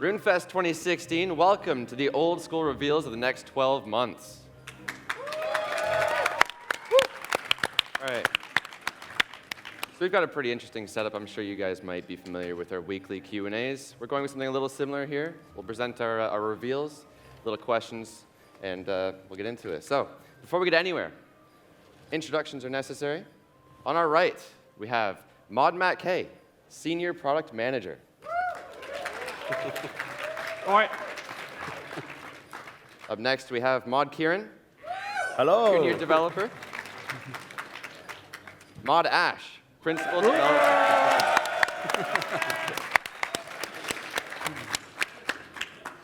RuneFest 2016, welcome to the Old School reveals of the next 12 months. All right. So we've got a pretty interesting setup. I'm sure you guys might be familiar with our weekly Q&As. We're going with something a little similar here. We'll present our reveals, little questions, and we'll get into it. So before we get anywhere, introductions are necessary. On our right, we have Mod Matt K, Senior Product Manager. All right. Up next, we have Mod Kieran. Hello. Junior Developer. Mod Ash, Principal Developer.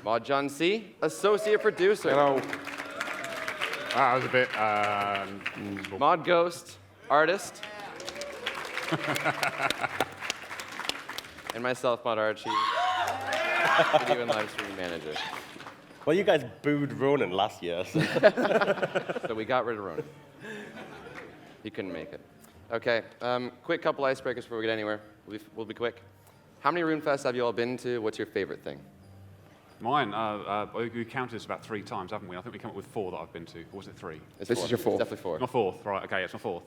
Mod John C, Associate Producer. Hello. That was a bit. Mod Ghost, Artist. And myself, Mod Archie, Video and Live Streaming Manager. Well, you guys booed Ronan last year. So we got rid of Ronan. He couldn't make it. Okay, quick couple icebreakers before we get anywhere. We'll be quick. How many RuneFests have you all been to? What's your favorite thing? Mine, we counted this about 3 times, haven't we? I think we came up with 4 that I've been to. Or was it 3? This is your fourth. It's definitely 4. My 4th, right, okay, it's my 4th.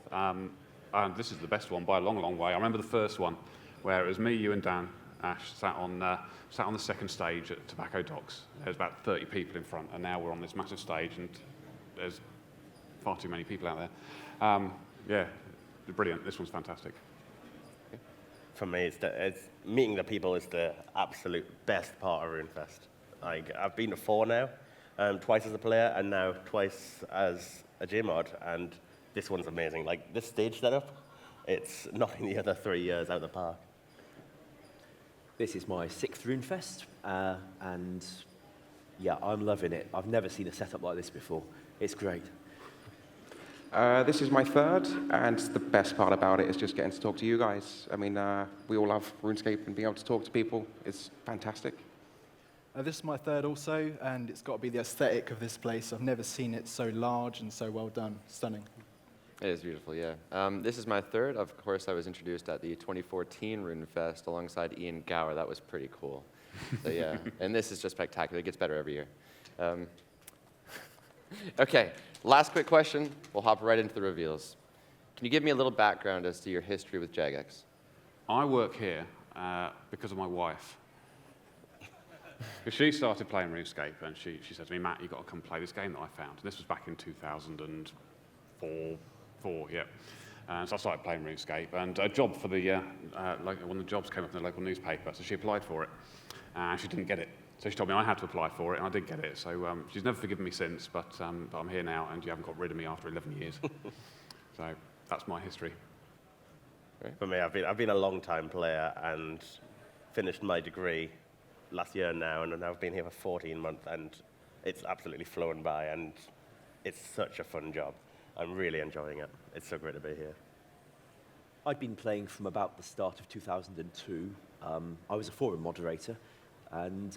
This is the best one by a long, long way. I remember the first one, where it was me, you, and Dan Ash sat on the second stage at Tobacco Docks. There's about 30 people in front, and now we're on this massive stage, and there's far too many people out there. Yeah, brilliant. This one's fantastic. For me, it's meeting the people is the absolute best part of RuneFest. I've been to 4 now, twice as a player, and now twice as a JMod, and this one's amazing. Like, this stage setup, it's knocking the other 3 years out of the park. This is my 6th RuneFest, and yeah, I'm loving it. I've never seen a setup like this before. It's great. This is my 3rd, and the best part about it is just getting to talk to you guys. I mean, we all love RuneScape, and being able to talk to people is fantastic. This is my 3rd also, and it's got to be the aesthetic of this place. I've never seen it so large and so well done. Stunning. It is beautiful, yeah. This is my 3rd. Of course, I was introduced at the 2014 RuneFest alongside Ian Gower. That was pretty cool. So yeah, and this is just spectacular. It gets better every year. Okay, last quick question. We'll hop right into the reveals. Can you give me a little background as to your history with Jagex? I work here because of my wife. Because she started playing RuneScape, and she said to me, Matt, you've got to come play this game that I found. And this was back in 2004, yeah. So I started playing RuneScape, and a job for the, one of the jobs came up in the local newspaper, so she applied for it, and she didn't get it. So she told me I had to apply for it, and I did get it. So she's never forgiven me since, but I'm here now, and you haven't got rid of me after 11 years. So that's my history. For me, I've been a long-time player and finished my degree last year now, and I've been here for 14 months, and it's absolutely flown by, and it's such a fun job. I'm really enjoying it. It's so great to be here. I've been playing from about the start of 2002. I was a forum moderator, and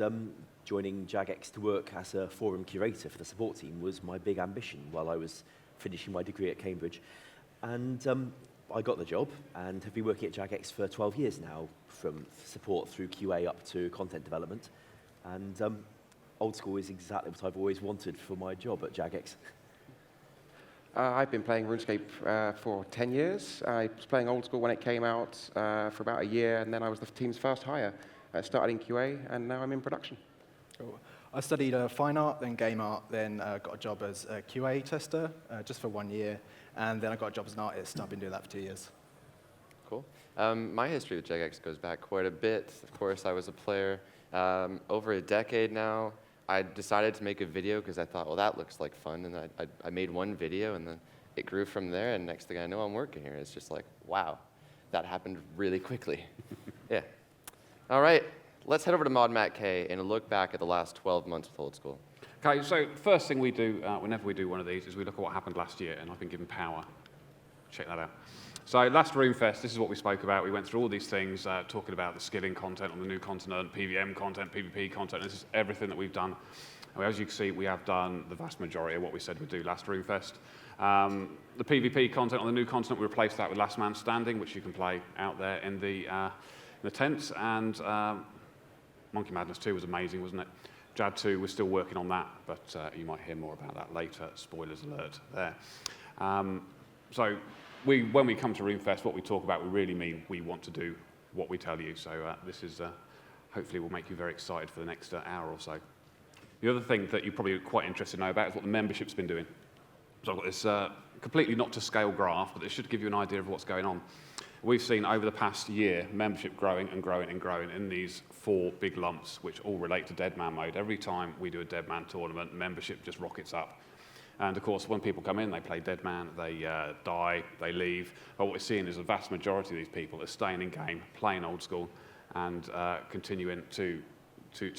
joining Jagex to work as a forum curator for the support team was my big ambition while I was finishing my degree at Cambridge. And I got the job and have been working at Jagex for 12 years now, from support through QA up to content development. And Old School is exactly what I've always wanted for my job at Jagex. I've been playing RuneScape for 10 years. I was playing Old School when it came out for about a year, and then I was the team's first hire. I started in QA, and now I'm in production. Cool. I studied fine art, then game art, then got a job as a QA tester just for 1 year, and then I got a job as an artist. I've been doing that for 2 years. Cool. My history with Jagex goes back quite a bit. Of course, I was a player over a decade now. I decided to make a video because I thought, well, that looks like fun, and I made one video, and then it grew from there, and next thing I know, I'm working here. It's just like, wow, that happened really quickly. Yeah. All right, let's head over to Mod Matt K and look back at the last 12 months with Old School. Okay, so first thing we do whenever we do one of these is we look at what happened last year, and I've been given power. Check that out. So last RuneFest, this is what we spoke about. We went through all these things, talking about the skilling content on the new continent, PVM content, PvP content. This is everything that we've done. And as you can see, we have done the vast majority of what we said we'd do last RuneFest. The PvP content on the new continent, we replaced that with Last Man Standing, which you can play out there in the tents. And Monkey Madness 2 was amazing, wasn't it? Jad 2, we're still working on that, but you might hear more about that later. Spoilers alert there. So when we come to RuneFest, what we talk about, we really mean we want to do what we tell you. So this is hopefully will make you very excited for the next hour or so. The other thing that you're probably quite interested to know about is what the membership's been doing. So I've got this completely not to scale graph, but it should give you an idea of what's going on. We've seen over the past year membership growing and growing and growing in these 4 big lumps, which all relate to Dead Man mode. Every time we do a Dead Man tournament, membership just rockets up. And of course, when people come in, they play Dead Man, they die, they leave. But what we're seeing is the vast majority of these people are staying in game, playing Old School, and continuing to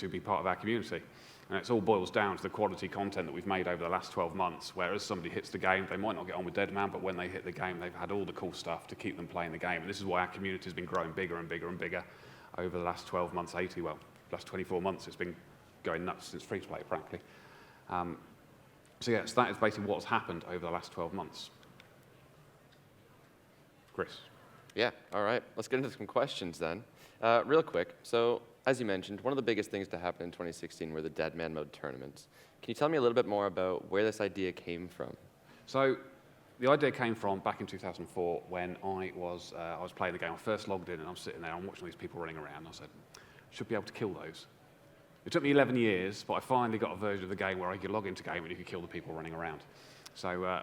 be part of our community. And it all boils down to the quality content that we've made over the last 12 months, whereas somebody hits the game, they might not get on with Dead Man, but when they hit the game, they've had all the cool stuff to keep them playing the game. And this is why our community has been growing bigger and bigger and bigger over the last 12 months, last 24 months. It's been going nuts since free-to-play, practically. So yes, that is basically what's happened over the last 12 months. Chris? Yeah, all right. Let's get into some questions then. Real quick, so as you mentioned, one of the biggest things to happen in 2016 were the Dead Man mode tournaments. Can you tell me a little bit more about where this idea came from? So the idea came from back in 2004 when I was playing the game. I first logged in and I'm sitting there, I'm watching these people running around, and I said, should be able to kill those. It took me 11 years, but I finally got a version of the game where I could log into game and you could kill the people running around. So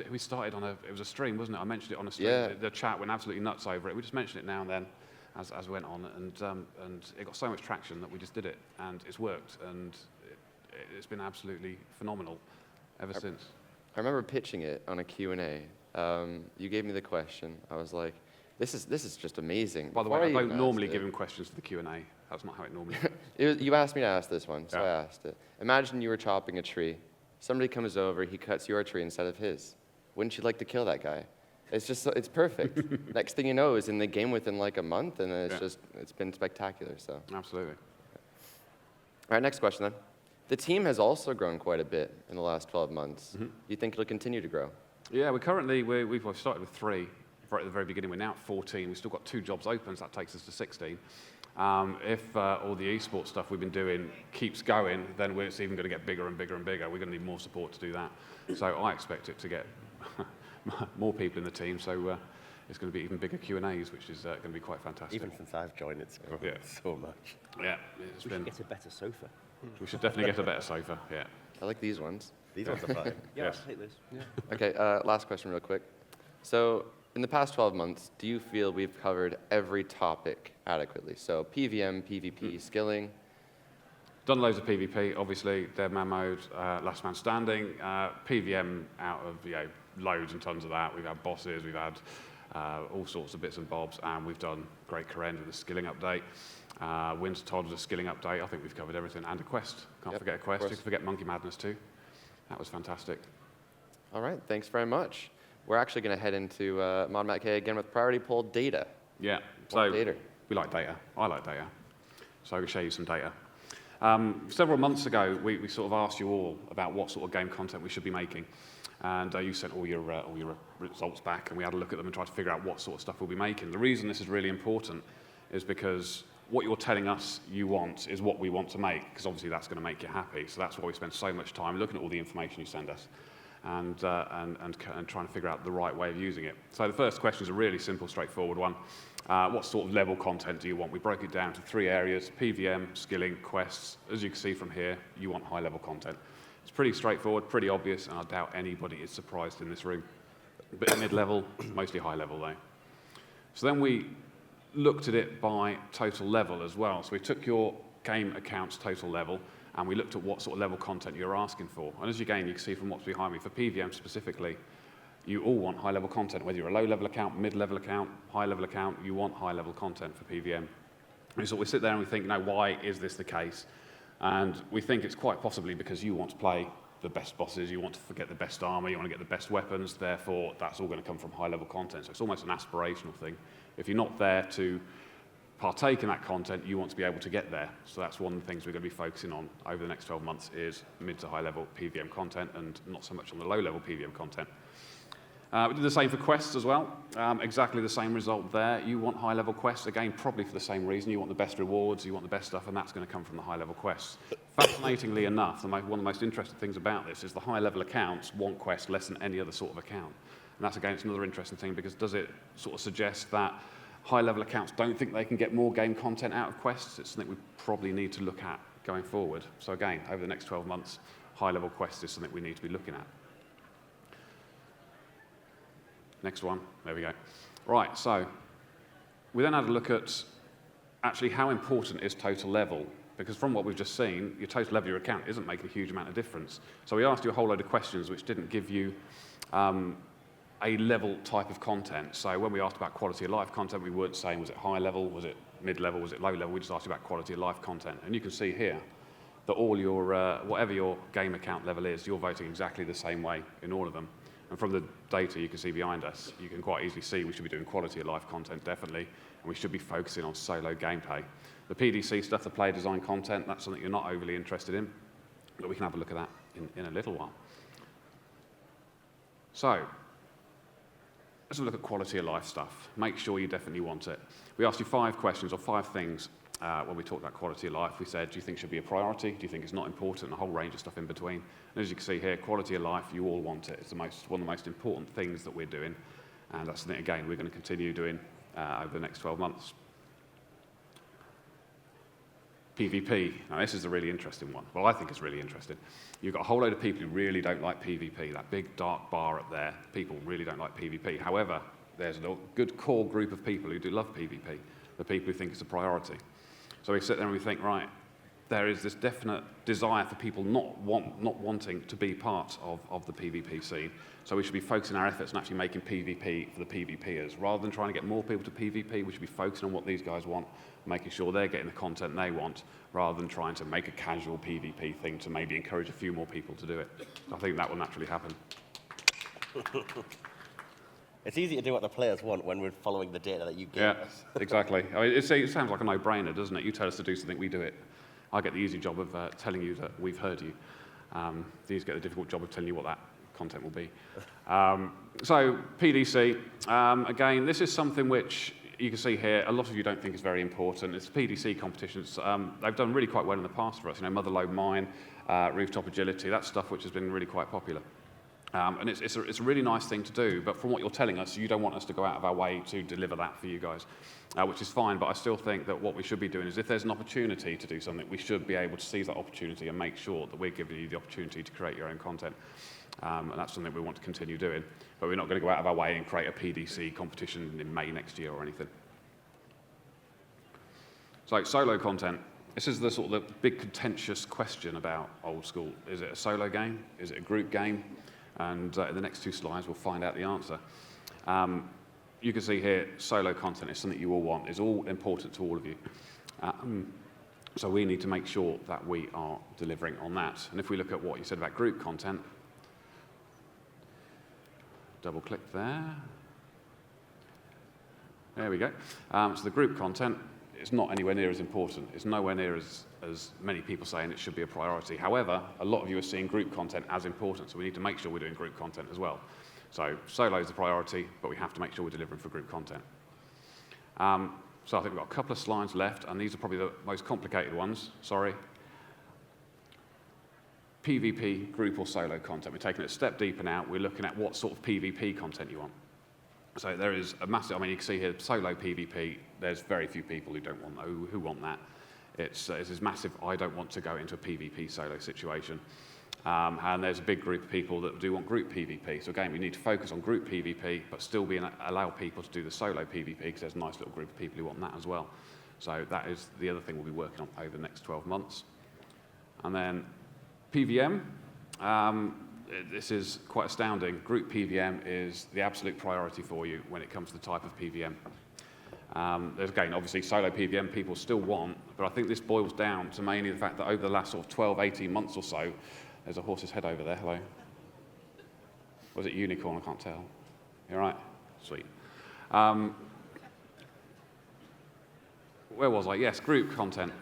we started on it was a stream, wasn't it? I mentioned it on a stream. Yeah. The chat went absolutely nuts over it. We just mentioned it now and then as we went on, and it got so much traction that we just did it, and it's worked, and it's been absolutely phenomenal ever since. I remember pitching it on a Q&A. You gave me the question. I was like, this is just amazing. By the way, I don't normally give him questions for the Q&A. That's not how it normally goes. You asked me to ask this one, so Yeah. I asked it. Imagine you were chopping a tree. Somebody comes over, he cuts your tree instead of his. Wouldn't you like to kill that guy? It's perfect. Next thing you know, is in the game within like a month, and it's been spectacular. So. Absolutely. All right, next question then. The team has also grown quite a bit in the last 12 months. Do you think it'll continue to grow? Yeah, we've started with 3 right at the very beginning. We're now at 14. We've still got 2 jobs open, so that takes us to 16. If all the esports stuff we've been doing keeps going, then it's even going to get bigger and bigger and bigger. We're going to need more support to do that. So I expect it to get more people in the team. So it's going to be even bigger Q&As, which is going to be quite fantastic. Even since I've joined, it's grown so much. Yeah, We should get a better sofa. We should definitely get a better sofa. Yeah. I like these ones. These ones are fine. Yeah, Yes. I'll take this. Okay, last question real quick. So in the past 12 months, do you feel we've covered every topic adequately? So PVM, PvP, skilling. Done loads of PvP, obviously, Dead Man mode, Last Man Standing, PVM out of loads and tons of that. We've had bosses, we've had all sorts of bits and bobs, and we've done Great Karen with a skilling update. Winter Todd with a skilling update. I think we've covered everything, and a quest. Can't forget a quest. You can forget Monkey Madness too. That was fantastic. All right, thanks very much. We're actually going to head into Mod Matt K again with priority poll data. Yeah. What So data? we like data. I like data. So I can show you some data. Several months ago, we sort of asked you all about what sort of game content we should be making. And you sent all your results back, and we had a look at them and tried to figure out what sort of stuff we'll be making. The reason this is really important is because what you're telling us you want is what we want to make, because obviously that's going to make you happy. So that's why we spend so much time looking at all the information you send us and trying to figure out the right way of using it. So the first question is a really simple, straightforward one. What sort of level content do you want? We broke it down to 3 areas: PVM, skilling, quests. As you can see from here, you want high-level content. It's pretty straightforward, pretty obvious, and I doubt anybody is surprised in this room. A bit mid-level, mostly high-level though. So then we looked at it by total level as well. So we took your game account's total level, and we looked at what sort of level content you're asking for. And as you can see from what's behind me, for PVM specifically, you all want high-level content. Whether you're a low-level account, mid-level account, high-level account, you want high-level content for PVM. And so we sit there and we think, why is this the case? And we think it's quite possibly because you want to play the best bosses, you want to get the best armor, you want to get the best weapons, therefore that's all going to come from high-level content. So it's almost an aspirational thing. If you're not there to partake in that content, you want to be able to get there. So that's one of the things we're going to be focusing on over the next 12 months is mid to high-level PVM content and not so much on the low-level PVM content. We did the same for quests as well. Exactly the same result there. You want high-level quests, again, probably for the same reason. You want the best rewards, you want the best stuff, and that's going to come from the high-level quests. Fascinatingly enough, one of the most interesting things about this is the high-level accounts want quests less than any other sort of account. And that's, again, it's another interesting thing, because does it sort of suggest that high-level accounts don't think they can get more game content out of quests? It's something we probably need to look at going forward. So again, over the next 12 months, high-level quests is something we need to be looking at. Next one, there we go. Right, so we then had a look at actually how important is total level, because from what we've just seen, your total level of your account isn't making a huge amount of difference. So we asked you a whole load of questions which didn't give you a level type of content. So when we asked about quality of life content, we weren't saying was it high level, was it mid level, was it low level, we just asked you about quality of life content. And you can see here that all your, whatever your game account level is, you're voting exactly the same way in all of them. And from the data you can see behind us, you can quite easily see we should be doing quality of life content, definitely, and we should be focusing on solo gameplay. The PDC stuff, the player design content, that's something you're not overly interested in, but we can have a look at that in a little while. So, let's look at quality of life stuff. Make sure you definitely want it. We asked you 5 questions or 5 things when we talked about quality of life. We said, do you think it should be a priority? Do you think it's not important? And a whole range of stuff in between. And as you can see here, quality of life, you all want it. It's one of the most important things that we're doing. And that's something, again, we're going to continue doing over the next 12 months. PvP. Now, this is a really interesting one. Well, I think it's really interesting. You've got a whole load of people who really don't like PvP. That big dark bar up there, people really don't like PvP. However, there's a good core group of people who do love PvP, the people who think it's a priority. So we sit there and we think, right, there is this definite desire for people not wanting to be part of the PvP scene. So we should be focusing our efforts on actually making PvP for the PvPers. Rather than trying to get more people to PvP, we should be focusing on what these guys want, making sure they're getting the content they want, rather than trying to make a casual PvP thing to maybe encourage a few more people to do it. I think that will naturally happen. It's easy to do what the players want when we're following the data that you give us. Yeah, exactly. I mean, it sounds like a no-brainer, doesn't it? You tell us to do something, we do it. I get the easy job of telling you that we've heard you. These get the difficult job of telling you what that content will be. So PDC, again, this is something which you can see here, a lot of you don't think is very important. It's PDC competitions. They've done really quite well in the past for us. You know, Motherlode Mine, Rooftop Agility, that's stuff which has been really quite popular. And it's a really nice thing to do, but from what you're telling us, you don't want us to go out of our way to deliver that for you guys, which is fine, but I still think that what we should be doing is if there's an opportunity to do something, we should be able to seize that opportunity and make sure that we're giving you the opportunity to create your own content. And that's something we want to continue doing, but we're not going to go out of our way and create a PDC competition in May next year or anything. So solo content. This is the sort of the big contentious question about Old School. Is it a solo game? Is it a group game? And in the next 2 slides, we'll find out the answer. You can see here, solo content is something you all want. It's all important to all of you. So we need to make sure that we are delivering on that. And if we look at what you said about group content, double-click there. There we go. So the group content is not anywhere near as important. It's nowhere near as many people saying it should be a priority. However, a lot of you are seeing group content as important, so we need to make sure we're doing group content as well. So solo is the priority, but we have to make sure we're delivering for group content. So I think we've got a couple of slides left, and these are probably the most complicated ones. Sorry. PvP, group or solo content. We're taking it a step deeper now. We're looking at what sort of PvP content you want. So there is a massive, I mean, you can see here, solo PvP, there's very few people who want that. It's this massive, I don't want to go into a PvP solo situation. And there's a big group of people that do want group PvP. So again, we need to focus on group PvP, but still allow people to do the solo PvP, because there's a nice little group of people who want that as well. So that is the other thing we'll be working on over the next 12 months. And then PVM. This is quite astounding. Group PVM is the absolute priority for you when it comes to the type of PVM. There's, again, obviously solo PVM people still want, but I think this boils down to mainly the fact that over the last sort of 12, 18 months or so, there's a horse's head over there, hello. Was it unicorn? I can't tell. You all right? Sweet. Where was I? Yes, group content.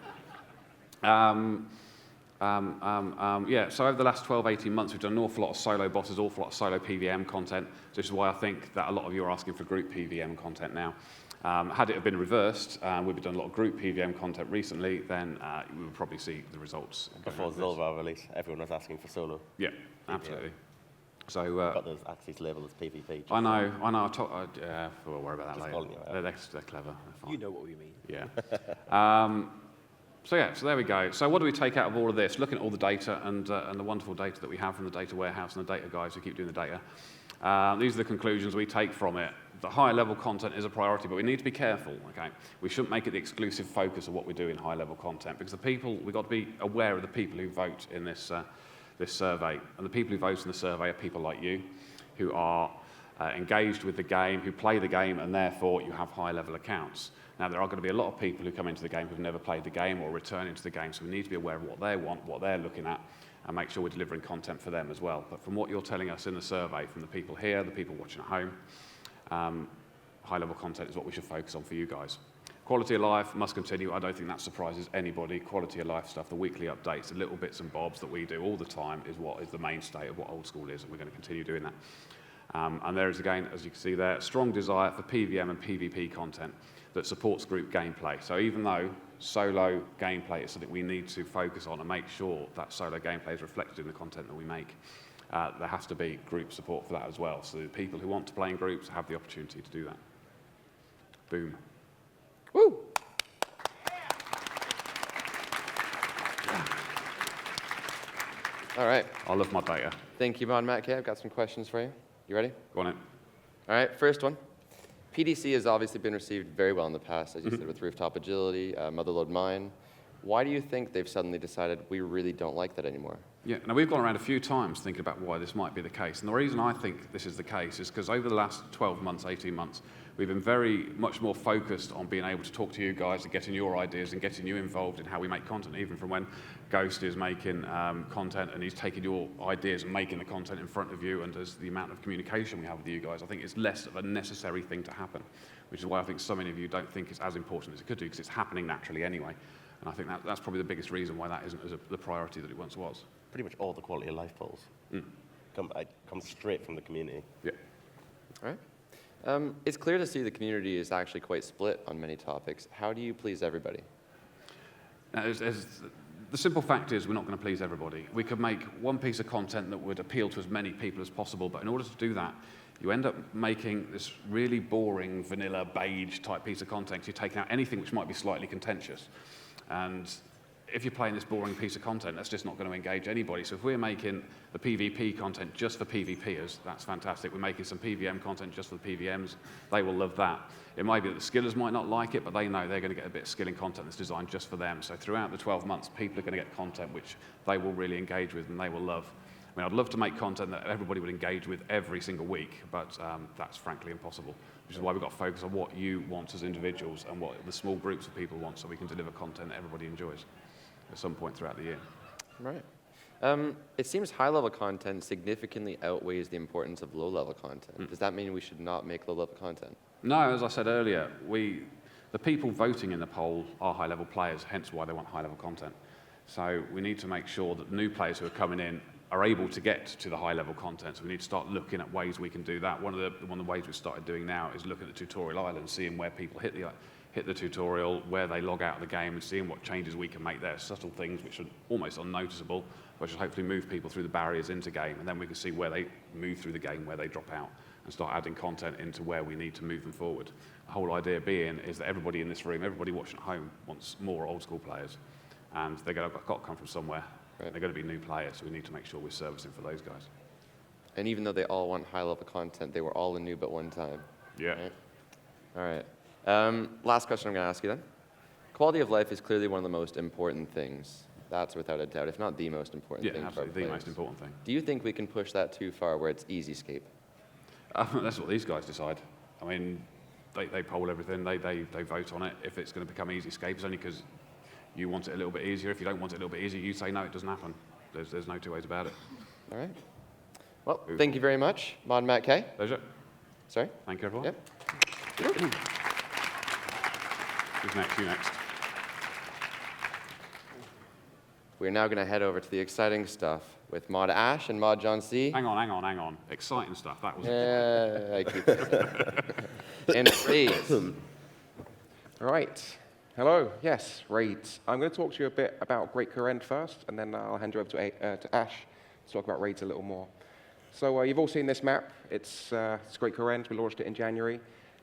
Yeah, so over the last 12, 18 months, we've done an awful lot of solo bosses, awful lot of solo PVM content. So this is why I think that a lot of you are asking for group PVM content now. Had it have been reversed, we've done a lot of group PVM content recently, then we would probably see the results. Before Zilvar release, everyone was asking for solo. Yeah, absolutely. So Got those axes labeled as PvP. I know. We'll worry about that Just later. calling you out. They're clever. They're fine. You know what we mean. Yeah. So there we go. So what do we take out of all of this? Looking at all the data and the wonderful data that we have from the data warehouse and the data guys who keep doing the data. These are the conclusions we take from it. The higher level content is a priority, but we need to be careful, okay? We shouldn't make it the exclusive focus of what we do in high level content, because we've got to be aware of the people who vote in this survey. And the people who vote in the survey are people like you, who are engaged with the game, who play the game, and therefore you have high level accounts. Now, there are going to be a lot of people who come into the game who've never played the game or return into the game, so we need to be aware of what they want, what they're looking at, and make sure we're delivering content for them as well. But from what you're telling us in the survey, from the people here, the people watching at home, high-level content is what we should focus on for you guys. Quality of life must continue. I don't think that surprises anybody. Quality of life stuff, the weekly updates, the little bits and bobs that we do all the time is what is the mainstay of what Old School is, and we're going to continue doing that. And there is, again, as you can see there, strong desire for PVM and PvP content that supports group gameplay. So even though solo gameplay is something we need to focus on and make sure that solo gameplay is reflected in the content that we make, there has to be group support for that as well. So the people who want to play in groups have the opportunity to do that. Boom. Woo! All right. I love my data. Thank you, Mon Matt K. I've got some questions for you. You ready? Go on in. All right, first one. PDC has obviously been received very well in the past, as you said, with Rooftop Agility, Motherlode Mine. Why do you think they've suddenly decided we really don't like that anymore? Yeah, now we've gone around a few times thinking about why this might be the case. And the reason I think this is the case is because over the last 12 months, 18 months, we've been very much more focused on being able to talk to you guys and getting your ideas and getting you involved in how we make content, even from when Ghost is making content and he's taking your ideas and making the content in front of you, and as the amount of communication we have with you guys, I think it's less of a necessary thing to happen, which is why I think so many of you don't think it's as important as it could do, because it's happening naturally anyway. And I think that's probably the biggest reason why that isn't the priority that it once was. Pretty much all the quality of life polls come straight from the community. Yeah. All right. It's clear to see the community is actually quite split on many topics. How do you please everybody? Now, the simple fact is we're not going to please everybody. We could make one piece of content that would appeal to as many people as possible, but in order to do that, you end up making this really boring, vanilla, beige type piece of content. You're taking out anything which might be slightly contentious. And if you're playing this boring piece of content, that's just not going to engage anybody. So if we're making the PvP content just for PvPers, that's fantastic. We're making some PVM content just for the PVMs. They will love that. It might be that the skillers might not like it, but they know they're going to get a bit of skilling content that's designed just for them. So throughout the 12 months, people are going to get content which they will really engage with and they will love. I mean, I'd love to make content that everybody would engage with every single week, but that's frankly impossible, which is why we've got to focus on what you want as individuals and what the small groups of people want, so we can deliver content that everybody enjoys at some point throughout the year. Right. It seems high-level content significantly outweighs the importance of low-level content. Does that mean we should not make low-level content? No, as I said earlier, the people voting in the poll are high-level players, hence why they want high-level content. So we need to make sure that the new players who are coming in are able to get to the high-level content. So we need to start looking at ways we can do that. One of the ways we've started doing now is looking at the tutorial island, seeing where people hit the tutorial, where they log out of the game, and seeing what changes we can make there. Subtle things which are almost unnoticeable, which should hopefully move people through the barriers into game, and then we can see where they move through the game, where they drop out, and start adding content into where we need to move them forward. The whole idea being is that everybody in this room, everybody watching at home, wants more old school players, and they've got to come from somewhere. Right. They're going to be new players, so we need to make sure we're servicing for those guys. And even though they all want high-level content, they were all in noob at one time. Yeah. Right? All right. Last question I'm going to ask you then. Quality of life is clearly one of the most important things. That's without a doubt, if not the most important thing. Yeah, absolutely, the most important thing. Do you think we can push that too far where it's easy escape? That's what these guys decide. I mean, they poll everything, they vote on it. If it's going to become easy escape, it's only because you want it a little bit easier. If you don't want it a little bit easier, you say, no, it doesn't happen. There's no two ways about it. All right. Well, thank you very much, Mod Matt K. Pleasure. Sorry? Thank you, everyone. Yep. Who's next? You next. we're now going to head over to the exciting stuff with Mod Ash and Mod John C. Hang on. Exciting stuff. That was Yeah, I keep it. And raids. All right. Hello. Yes, raids. I'm going to talk to you a bit about Great Current first, and then I'll hand you over to Ash to talk about raids a little more. So you've all seen this map. It's Great Current. We launched it in January.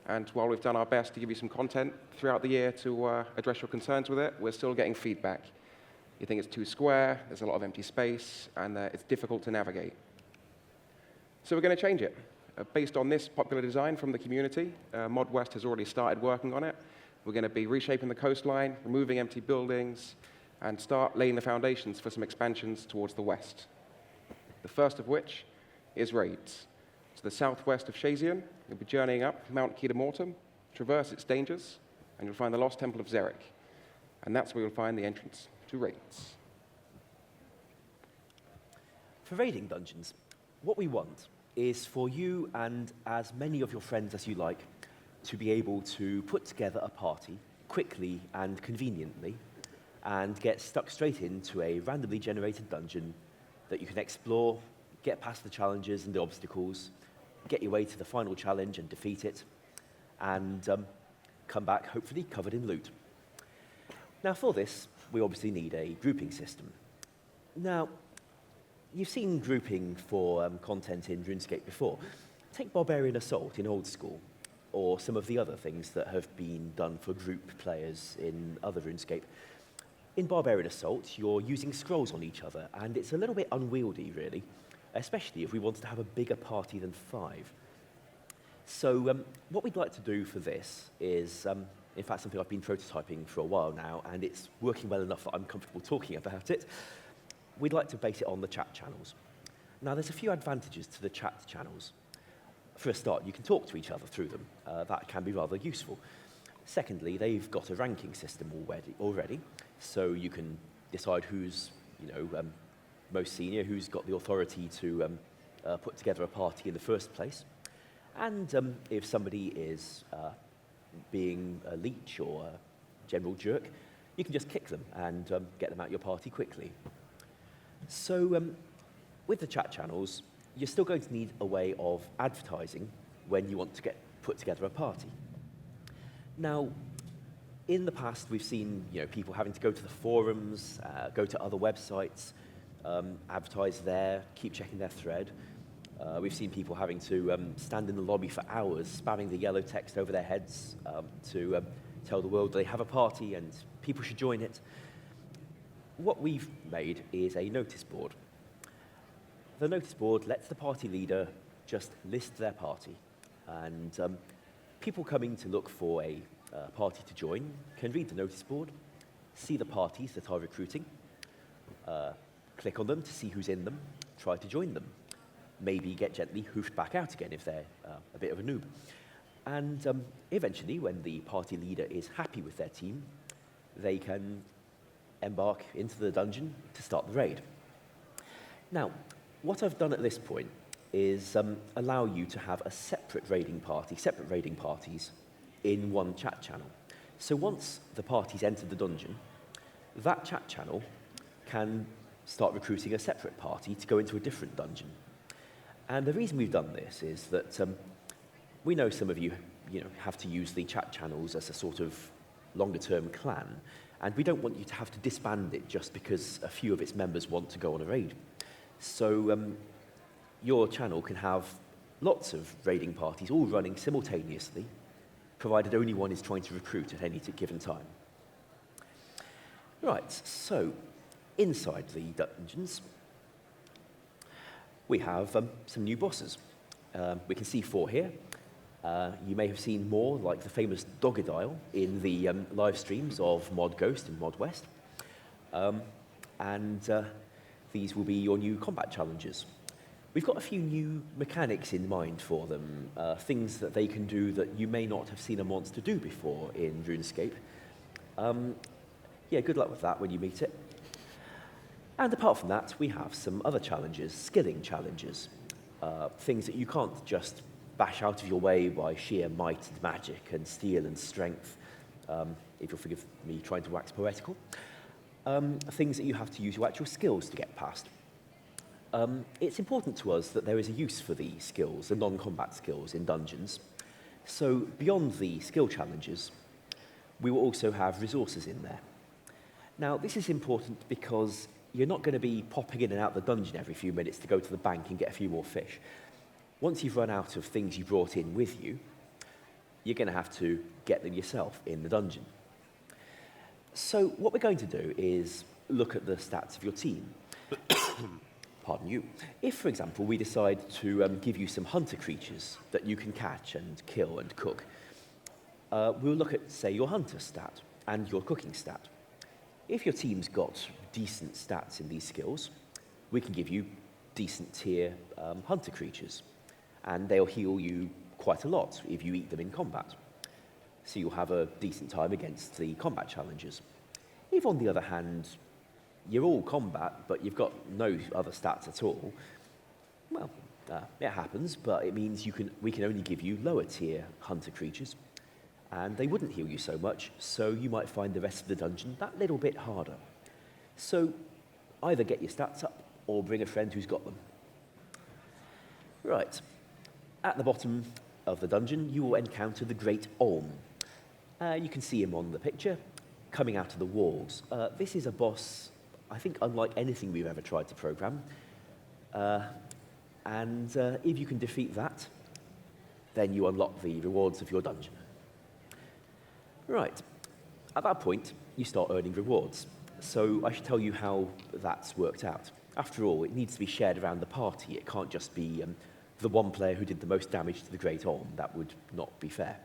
And while we've done our best to give you some content throughout the year to address your concerns with it, we're still getting feedback. You think it's too square, there's a lot of empty space, and it's difficult to navigate. So we're going to change it. Based on this popular design from the community, Mod West has already started working on it. We're going to be reshaping the coastline, removing empty buildings, and start laying the foundations for some expansions towards the west. The first of which is raids. To the southwest of Shazian, you'll be journeying up Mount Kedamortum, traverse its dangers, and you'll find the lost temple of Xeric. And that's where you'll find the entrance to raids. For raiding dungeons, what we want is for you and as many of your friends as you like to be able to put together a party quickly and conveniently and get stuck straight into a randomly generated dungeon that you can explore, get past the challenges and the obstacles, get your way to the final challenge and defeat it, and come back hopefully covered in loot. Now for this, we obviously need a grouping system. Now, you've seen grouping for content in RuneScape before. Take Barbarian Assault in Old School, or some of the other things that have been done for group players in other RuneScape. In Barbarian Assault, you're using scrolls on each other, and it's a little bit unwieldy, really, especially if we wanted to have a bigger party than 5. So what we'd like to do for this is, in fact, something I've been prototyping for a while now, and it's working well enough that I'm comfortable talking about it. We'd like to base it on the chat channels. Now, there's a few advantages to the chat channels. For a start, you can talk to each other through them. That can be rather useful. Secondly, they've got a ranking system already, so you can decide who's, most senior, who's got the authority to put together a party in the first place. And if somebody is being a leech or a general jerk, you can just kick them and get them out your party quickly. So with the chat channels, you're still going to need a way of advertising when you want to put together a party. Now, in the past, we've seen people having to go to the forums, go to other websites, advertise there, keep checking their thread. We've seen people having to stand in the lobby for hours, spamming the yellow text over their heads to tell the world they have a party and people should join it. What we've made is a notice board. The notice board lets the party leader just list their party, and people coming to look for a party to join can read the notice board, see the parties that are recruiting, click on them to see who's in them, try to join them, maybe get gently hoofed back out again if they're a bit of a noob. And eventually, when the party leader is happy with their team, they can embark into the dungeon to start the raid. Now, what I've done at this point is allow you to have a separate raiding parties in one chat channel. So once the party's entered the dungeon, that chat channel can start recruiting a separate party to go into a different dungeon. And the reason we've done this is that we know some of you, have to use the chat channels as a sort of longer-term clan, and we don't want you to have to disband it just because a few of its members want to go on a raid. So your channel can have lots of raiding parties all running simultaneously, provided only one is trying to recruit at any given time. Right, so inside the dungeons, we have some new bosses. We can see 4 here. You may have seen more, like the famous Doggedile in the live streams of Mod Ghost and Mod West. These will be your new combat challenges. We've got a few new mechanics in mind for them, things that they can do that you may not have seen a monster do before in RuneScape. Good luck with that when you meet it. And apart from that, we have some other challenges, skilling challenges, things that you can't just bash out of your way by sheer might and magic and steel and strength, if you'll forgive me trying to wax poetical. things that you have to use your actual skills to get past. It's important to us that there is a use for the skills, the non-combat skills in dungeons. So beyond the skill challenges, we will also have resources in there. Now, this is important because you're not going to be popping in and out the dungeon every few minutes to go to the bank and get a few more fish. Once you've run out of things you brought in with you, you're going to have to get them yourself in the dungeon. So what we're going to do is look at the stats of your team. Pardon you. If, for example, we decide to give you some hunter creatures that you can catch and kill and cook, we'll look at, say, your hunter stat and your cooking stat. If your team's got decent stats in these skills, we can give you decent tier hunter creatures, and they'll heal you quite a lot if you eat them in combat. So you'll have a decent time against the combat challenges. If, on the other hand, you're all combat, but you've got no other stats at all, well, it happens, but it means we can only give you lower tier hunter creatures, and they wouldn't heal you so much, so you might find the rest of the dungeon that little bit harder. So either get your stats up or bring a friend who's got them. Right. At the bottom of the dungeon, you will encounter the Great Olm. You can see him on the picture, coming out of the walls. This is a boss, I think, unlike anything we've ever tried to program. And if you can defeat that, then you unlock the rewards of your dungeon. Right. At that point, you start earning rewards. So I should tell you how that's worked out. After all, it needs to be shared around the party. It can't just be the one player who did the most damage to the Great Olm. That would not be fair.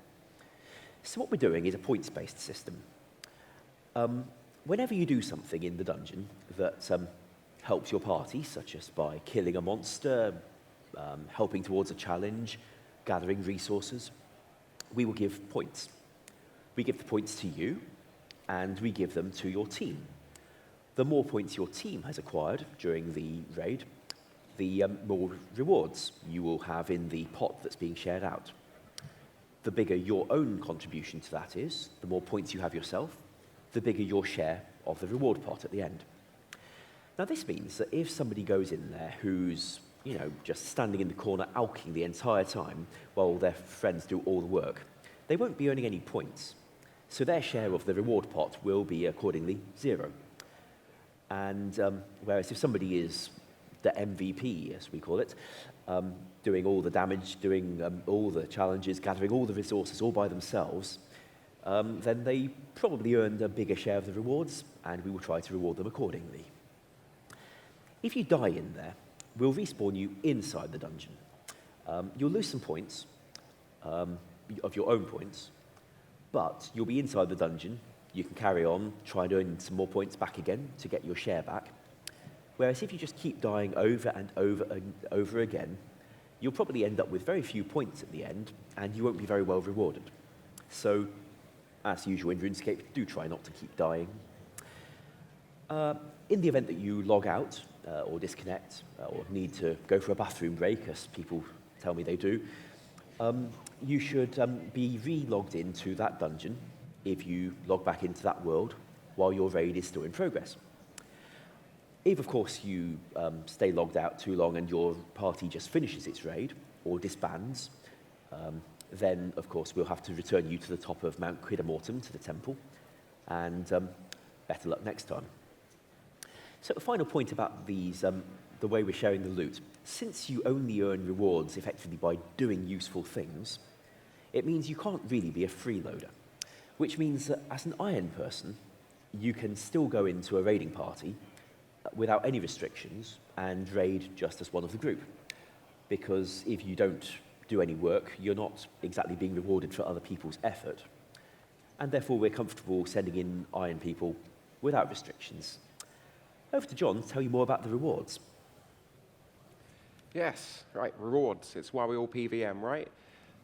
So what we're doing is a points-based system. Whenever you do something in the dungeon that helps your party, such as by killing a monster, helping towards a challenge, gathering resources, we will give points. We give the points to you, and we give them to your team. The more points your team has acquired during the raid, the more rewards you will have in the pot that's being shared out. The bigger your own contribution to that is, the more points you have yourself, the bigger your share of the reward pot at the end. Now, this means that if somebody goes in there who's, just standing in the corner alking the entire time while their friends do all the work, they won't be earning any points. So their share of the reward pot will be accordingly 0. And whereas if somebody is the MVP, as we call it, doing all the damage, doing all the challenges, gathering all the resources all by themselves, then they probably earned a bigger share of the rewards, and we will try to reward them accordingly. If you die in there, we'll respawn you inside the dungeon. You'll lose some points of your own points, but you'll be inside the dungeon. You can carry on, try and earn some more points back again to get your share back. Whereas if you just keep dying over and over and over again, you'll probably end up with very few points at the end, and you won't be very well rewarded. So, as usual in RuneScape, do try not to keep dying. In the event that you log out or disconnect or need to go for a bathroom break, as people tell me they do, you should be re-logged into that dungeon if you log back into that world while your raid is still in progress. If, of course, you stay logged out too long and your party just finishes its raid or disbands, then, of course, we'll have to return you to the top of Mount Quidamorton, to the temple, and better luck next time. So a final point about these, the way we're sharing the loot. Since you only earn rewards effectively by doing useful things, it means you can't really be a freeloader, which means that as an iron person, you can still go into a raiding party without any restrictions and raid just as one of the group. Because if you don't do any work, you're not exactly being rewarded for other people's effort. And therefore, we're comfortable sending in iron people without restrictions. Over to John to tell you more about the rewards. Yes, right, rewards. It's why we all PVM, right?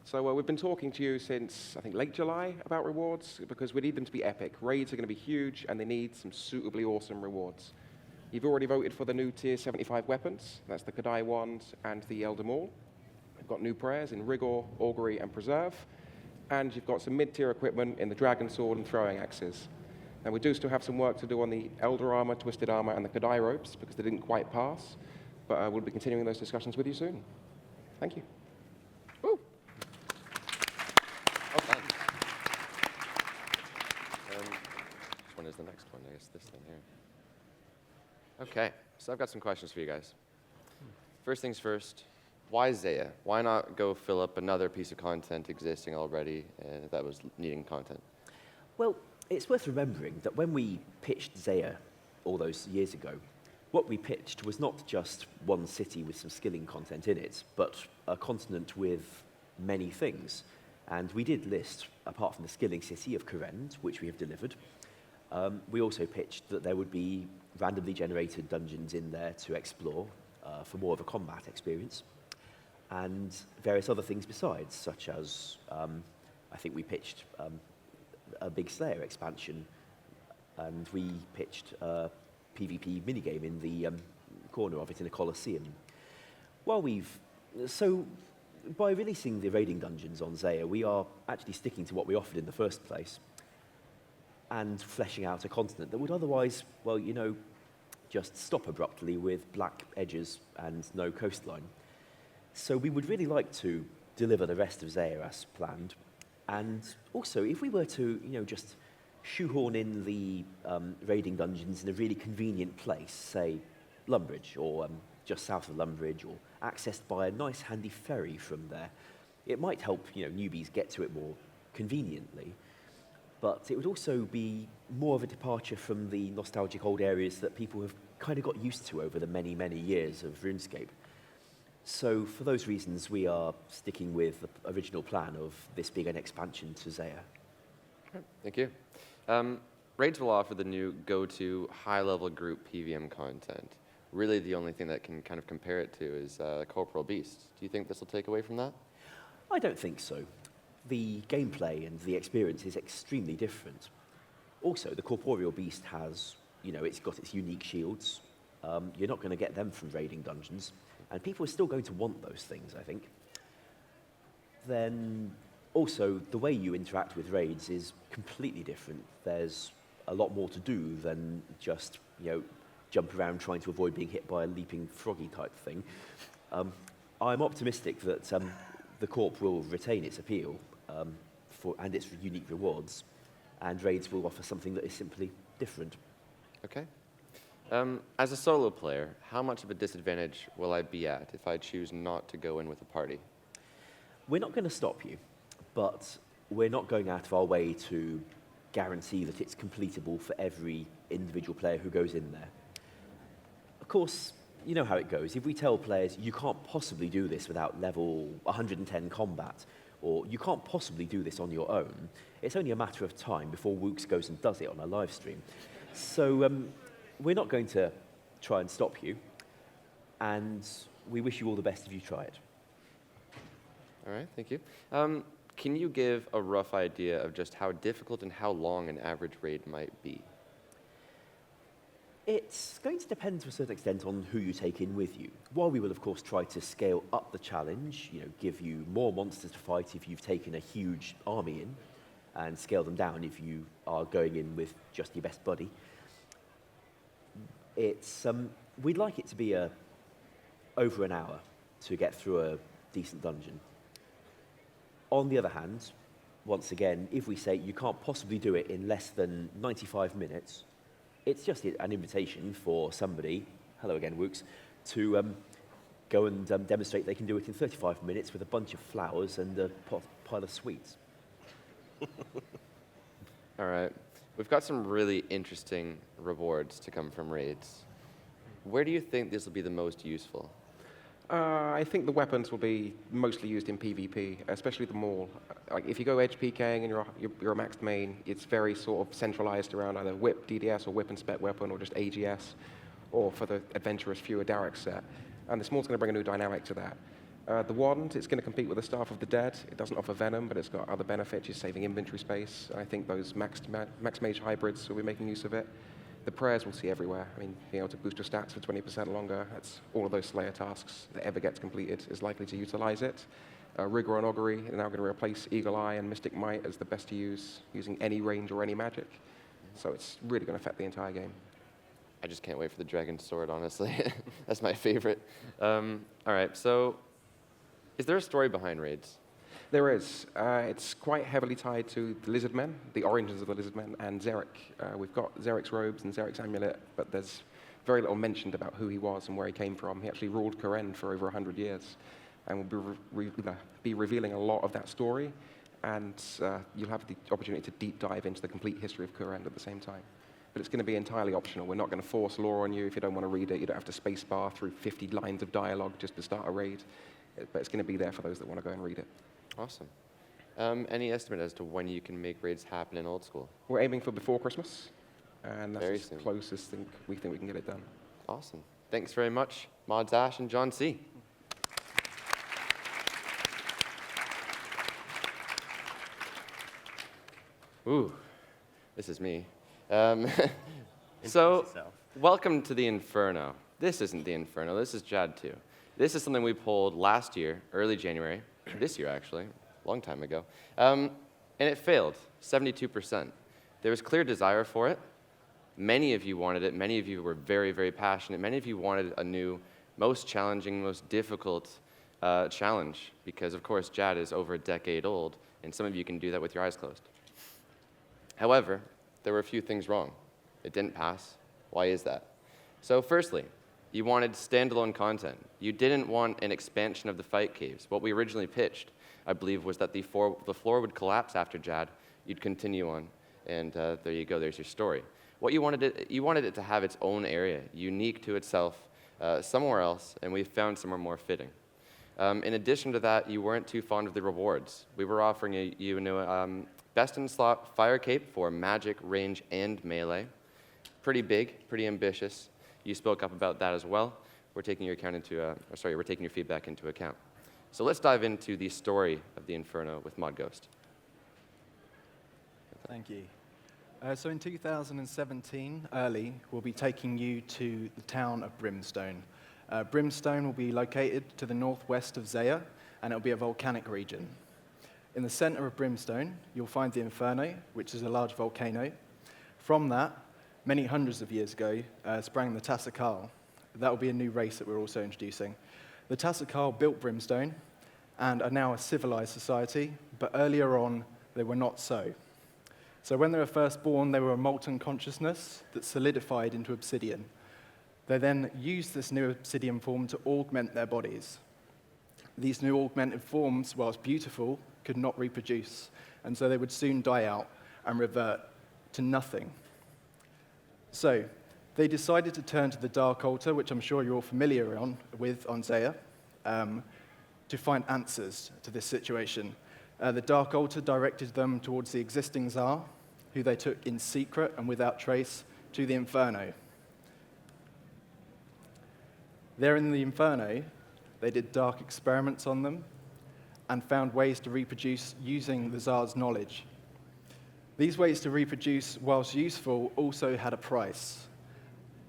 So we've been talking to you since, I think, late July about rewards, because we need them to be epic. Raids are going to be huge, and they need some suitably awesome rewards. You've already voted for the new Tier 75 weapons. That's the Kadai Wand and the Elder Maul. We've got new prayers in Rigor, Augury, and Preserve. And you've got some mid-tier equipment in the Dragon Sword and Throwing Axes. And we do still have some work to do on the Elder Armor, Twisted Armor, and the Kadai ropes, because they didn't quite pass. But we'll be continuing those discussions with you soon. Thank you. Woo. Well done. Which one is the next one? I guess this thing here. Okay, so I've got some questions for you guys. First things first, why Zaya? Why not go fill up another piece of content existing already that was needing content? Well, it's worth remembering that when we pitched Zaya all those years ago, what we pitched was not just one city with some skilling content in it, but a continent with many things. And we did list, apart from the skilling city of Kourend, which we have delivered, we also pitched that there would be randomly generated dungeons in there to explore for more of a combat experience, and various other things besides, such as I think we pitched a big Slayer expansion, and we pitched a PvP minigame in the corner of it in a Colosseum. So by releasing the raiding dungeons on Zaya, we are actually sticking to what we offered in the first place and fleshing out a continent that would otherwise, well, you know, just stop abruptly with black edges and no coastline. So we would really like to deliver the rest of Zaya as planned. And also, if we were to, you know, just shoehorn in the raiding dungeons in a really convenient place, say Lumbridge, or just south of Lumbridge, or accessed by a nice handy ferry from there, it might help, you know, newbies get to it more conveniently. But it would also be more of a departure from the nostalgic old areas that people have kind of got used to over the many, many years of RuneScape. So for those reasons, we are sticking with the original plan of this being an expansion to Zaya. Thank you. Raids will offer the new go-to high-level group PVM content. Really, the only thing that can kind of compare it to is Corporal Beast. Do you think this will take away from that? I don't think so. The gameplay and the experience is extremely different. Also, the Corporeal Beast has, you know, it's got its unique shields. You're not going to get them from raiding dungeons, and people are still going to want those things, I think. Then, also, the way you interact with raids is completely different. There's a lot more to do than just, you know, jump around trying to avoid being hit by a leaping froggy type thing. I'm optimistic that the Corp will retain its appeal and its unique rewards, and raids will offer something that is simply different. Okay. As a solo player, how much of a disadvantage will I be at if I choose not to go in with a party? We're not going to stop you, but we're not going out of our way to guarantee that it's completable for every individual player who goes in there. Of course, you know how it goes. If we tell players, you can't possibly do this without level 110 combat, or you can't possibly do this on your own, it's only a matter of time before Wooks goes and does it on a live stream. So we're not going to try and stop you, and we wish you all the best if you try it. All right, thank you. Can you give a rough idea of just how difficult and how long an average raid might be? It's going to depend to a certain extent on who you take in with you. While we will, of course, try to scale up the challenge, you know, give you more monsters to fight if you've taken a huge army in, and scale them down if you are going in with just your best buddy. We'd like it to be over an hour to get through a decent dungeon. On the other hand, once again, if we say you can't possibly do it in less than 95 minutes, it's just an invitation for somebody, hello again, Wooks, to go and demonstrate they can do it in 35 minutes with a bunch of flowers and a pile of sweets. All right. We've got some really interesting rewards to come from raids. Where do you think this will be the most useful? I think the weapons will be mostly used in PvP, especially the Maul. Like if you go edge PKing and you're a maxed main, it's very sort of centralized around either whip DDS or whip and spec weapon or just AGS, or for the adventurous fewer Darek set. And the Maul's going to bring a new dynamic to that. The Wand, it's going to compete with the Staff of the Dead. It doesn't offer Venom, but it's got other benefits. You're saving inventory space. I think those max mage hybrids will be making use of it. The prayers we'll see everywhere. I mean, being able to boost your stats for 20% longer, that's all of those Slayer tasks that ever gets completed is likely to utilize it. Rigor and Augury are now going to replace Eagle Eye and Mystic Might as the best to use, using any range or any magic. So it's really going to affect the entire game. I just can't wait for the Dragon Sword, honestly. That's my favorite. All right, so is there a story behind raids? There is. It's quite heavily tied to the lizard men, the origins of the lizard men, and Xeric. We've got Xeric's robes and Xeric's amulet, but there's very little mentioned about who he was and where he came from. He actually ruled Koren for over 100 years, and we'll be revealing a lot of that story, and you'll have the opportunity to deep dive into the complete history of Koren at the same time. But it's going to be entirely optional. We're not going to force lore on you. If you don't want to read it, you don't have to spacebar through 50 lines of dialogue just to start a raid. But it's going to be there for those that want to go and read it. Awesome. Any estimate as to when you can make raids happen in Old School? We're aiming for before Christmas, and that's Very the soon. closest thing we think we can get it done. Awesome. Thanks very much, Mods Ash and John C. Ooh, this is me. So, yourself. welcome to the Inferno. This isn't the Inferno, this is Jad 2. This is something we pulled last year, early January, this year actually, a long time ago, and it failed, 72%. There was clear desire for it. Many of you wanted it, many of you were very, very passionate, many of you wanted a new, most challenging, most difficult challenge, because of course Jad is over a decade old, and some of you can do that with your eyes closed. However, there were a few things wrong. It didn't pass. Why is that? So firstly, you wanted standalone content. You didn't want an expansion of the fight caves. What we originally pitched, I believe, was that the floor would collapse after Jad. You'd continue on, and there you go. There's your story. What you wanted it to have its own area, unique to itself, somewhere else, and we found somewhere more fitting. In addition to that, you weren't too fond of the rewards. We were offering you best in slot fire cape for magic, range, and melee. Pretty big, pretty ambitious. You spoke up about that as well. We're taking your feedback into account. So let's dive into the story of the Inferno with Mod Ghost. Thank you. So in 2017, early, we'll be taking you to the town of Brimstone. Brimstone will be located to the northwest of Zaya, and it'll be a volcanic region. In the center of Brimstone, you'll find the Inferno, which is a large volcano. From that, many hundreds of years ago, sprang the Tassikal. That will be a new race that we're also introducing. The Tassikal built Brimstone and are now a civilized society, but earlier on, they were not so. So when they were first born, they were a molten consciousness that solidified into obsidian. They then used this new obsidian form to augment their bodies. These new augmented forms, whilst beautiful, could not reproduce, and so they would soon die out and revert to nothing. So they decided to turn to the Dark Altar, which I'm sure you're all familiar with on Zaya, to find answers to this situation. The Dark Altar directed them towards the existing Tsar, who they took in secret and without trace to the Inferno. There in the Inferno, they did dark experiments on them and found ways to reproduce using the Tsar's knowledge. These ways to reproduce, whilst useful, also had a price.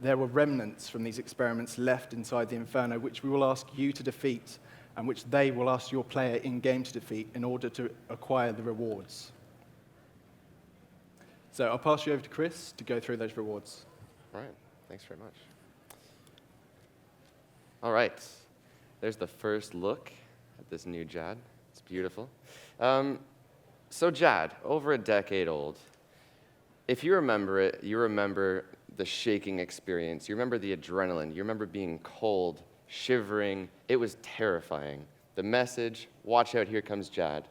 There were remnants from these experiments left inside the Inferno, which we will ask you to defeat, and which they will ask your player in-game to defeat in order to acquire the rewards. So I'll pass you over to Chris to go through those rewards. All right, thanks very much. All right, there's the first look at this new Jad. It's beautiful. So Jad, over a decade old. If you remember it, you remember the shaking experience. You remember the adrenaline. You remember being cold, shivering. It was terrifying. The message, watch out, here comes Jad.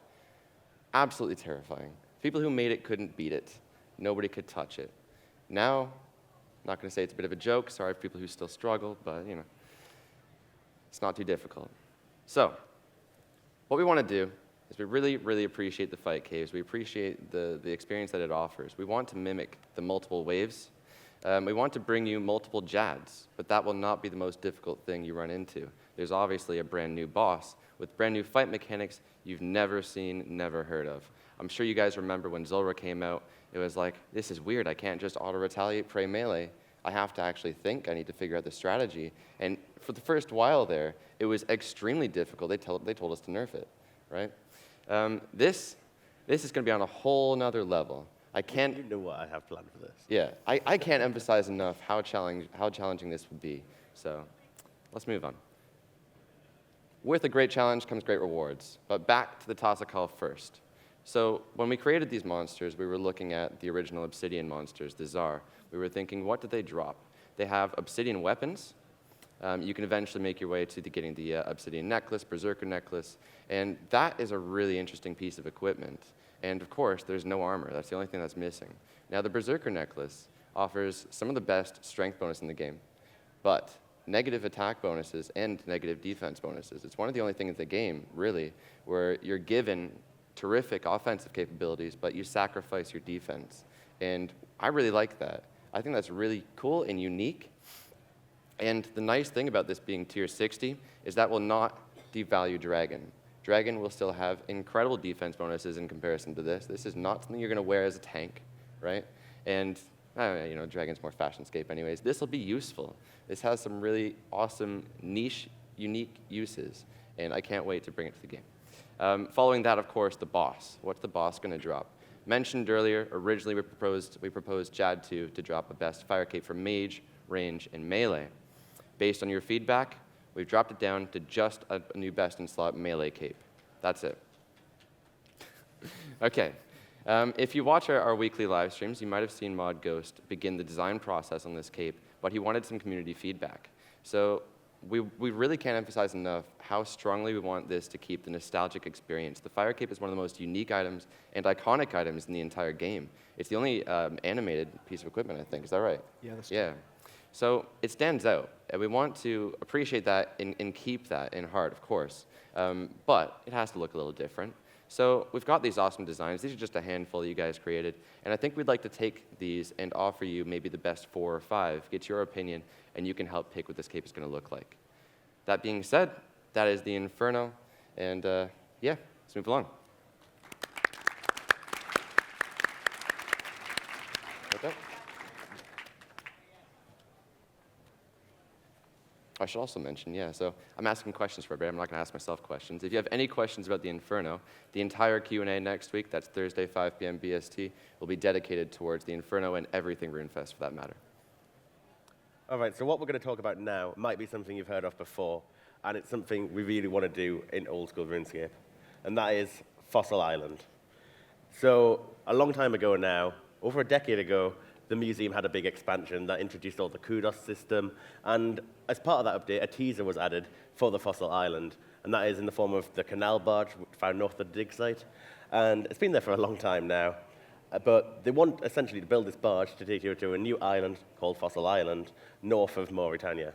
Absolutely terrifying. People who made it couldn't beat it. Nobody could touch it. Now, I'm not going to say it's a bit of a joke. Sorry for people who still struggle, but, you know, it's not too difficult. So, what we want to do is we really, really appreciate the fight caves. We appreciate the experience that it offers. We want to mimic the multiple waves. We want to bring you multiple Jads, but that will not be the most difficult thing you run into. There's obviously a brand new boss with brand new fight mechanics you've never seen, never heard of. I'm sure you guys remember when Zulrah came out, it was like, this is weird, I can't just auto-retaliate, pray melee. I have to actually think, I need to figure out the strategy. And for the first while there, it was extremely difficult. They told us to nerf it, right? This is going to be on a whole nother level. I can't. You know what I have planned for this. Yeah, I can't emphasize enough how challenging this would be. So, let's move on. With a great challenge comes great rewards. But back to the Toxic Call first. So when we created these monsters, we were looking at the original Obsidian monsters, the Tsar. We were thinking, what did they drop? They have Obsidian weapons. You can eventually make your way to getting the Obsidian necklace, Berserker necklace, and that is a really interesting piece of equipment. And of course, there's no armor. That's the only thing that's missing. Now, the Berserker necklace offers some of the best strength bonus in the game, but negative attack bonuses and negative defense bonuses. It's one of the only things in the game, really, where you're given terrific offensive capabilities, but you sacrifice your defense. And I really like that. I think that's really cool and unique. And the nice thing about this being tier 60 is that will not devalue Dragon. Dragon will still have incredible defense bonuses in comparison to this. This is not something you're going to wear as a tank, right? And you know, Dragon's more fashionscape anyways. This will be useful. This has some really awesome, niche, unique uses, and I can't wait to bring it to the game. Following that, of course, the boss. What's the boss going to drop? Mentioned earlier, originally we proposed Jad 2 to drop a best fire cape for mage, range, and melee. Based on your feedback, we've dropped it down to just a new best in slot melee cape. That's it. Okay. If you watch our weekly live streams, you might have seen Mod Ghost begin the design process on this cape, but he wanted some community feedback. So we really can't emphasize enough how strongly we want this to keep the nostalgic experience. The fire cape is one of the most unique items and iconic items in the entire game. It's the only animated piece of equipment, I think. Is that right? Yeah, that's true. Yeah. So it stands out, and we want to appreciate that and keep that in heart, of course. But it has to look a little different. So we've got these awesome designs. These are just a handful that you guys created. And I think we'd like to take these and offer you maybe the best 4 or 5, get your opinion, and you can help pick what this cape is going to look like. That being said, that is the Inferno. And yeah, let's move along. Okay. I should also mention, yeah, so I'm asking questions for everybody. I'm not going to ask myself questions. If you have any questions about the Inferno, the entire Q&A next week, that's Thursday, 5 p.m. BST, will be dedicated towards the Inferno and everything RuneFest for that matter. All right, so what we're going to talk about now might be something you've heard of before, and it's something we really want to do in Old School Runescape, and that is Fossil Island. So a long time ago now, over a decade ago, the museum had a big expansion that introduced all the kudos system, and as part of that update, a teaser was added for the Fossil Island, and that is in the form of the canal barge found north of the dig site. And it's been there for a long time now, but they want essentially to build this barge to take you to a new island called Fossil Island, north of Mauritania.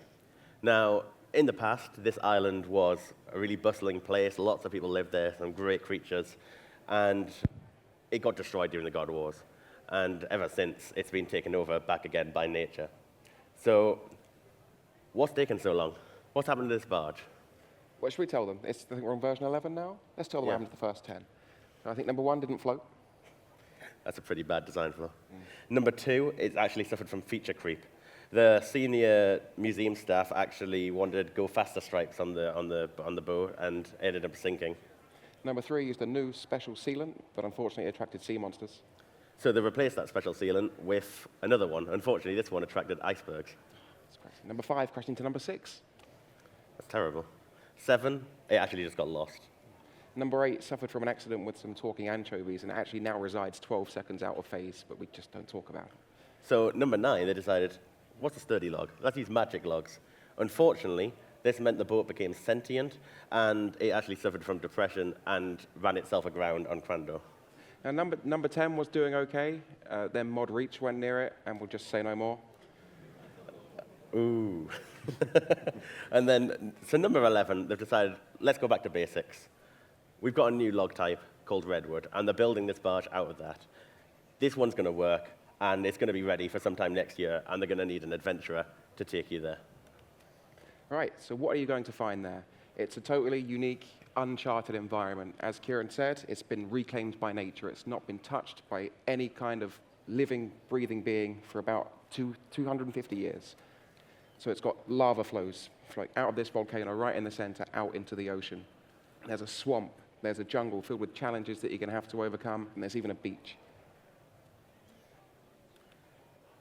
Now, in the past, this island was a really bustling place, lots of people lived there, some great creatures, and it got destroyed during the God Wars. And ever since, it's been taken over back again by nature. So, what's taken so long? What's happened to this barge? What should we tell them? I think we're on version 11 now. Let's tell them what happened to the first 10. I think number 1 didn't float. That's a pretty bad design flaw. Number 2, it's actually suffered from feature creep. The senior museum staff actually wanted go faster stripes on the bow and ended up sinking. Number 3 used a new special sealant, but unfortunately it attracted sea monsters. So they replaced that special sealant with another one. Unfortunately, this one attracted icebergs. That's crazy. Number 5 crashed into number 6. That's terrible. 7, it actually just got lost. Number 8 suffered from an accident with some talking anchovies and actually now resides 12 seconds out of phase, but we just don't talk about it. So number 9, they decided, what's a sturdy log? Let's use magic logs. Unfortunately, this meant the boat became sentient, and it actually suffered from depression and ran itself aground on Crando. Now, number 10 was doing okay. Then Mod Reach went near it, and we'll just say no more. Ooh. And then, so number 11, they've decided, let's go back to basics. We've got a new log type called redwood, and they're building this barge out of that. This one's going to work, and it's going to be ready for sometime next year, and they're going to need an adventurer to take you there. Right, so what are you going to find there? It's a totally unique, uncharted environment. As Kieran said, it's been reclaimed by nature. It's not been touched by any kind of living, breathing being for about 250 years. So it's got lava flows flowing out of this volcano right in the center, out into the ocean. There's a swamp, there's a jungle filled with challenges that you're going to have to overcome, and there's even a beach.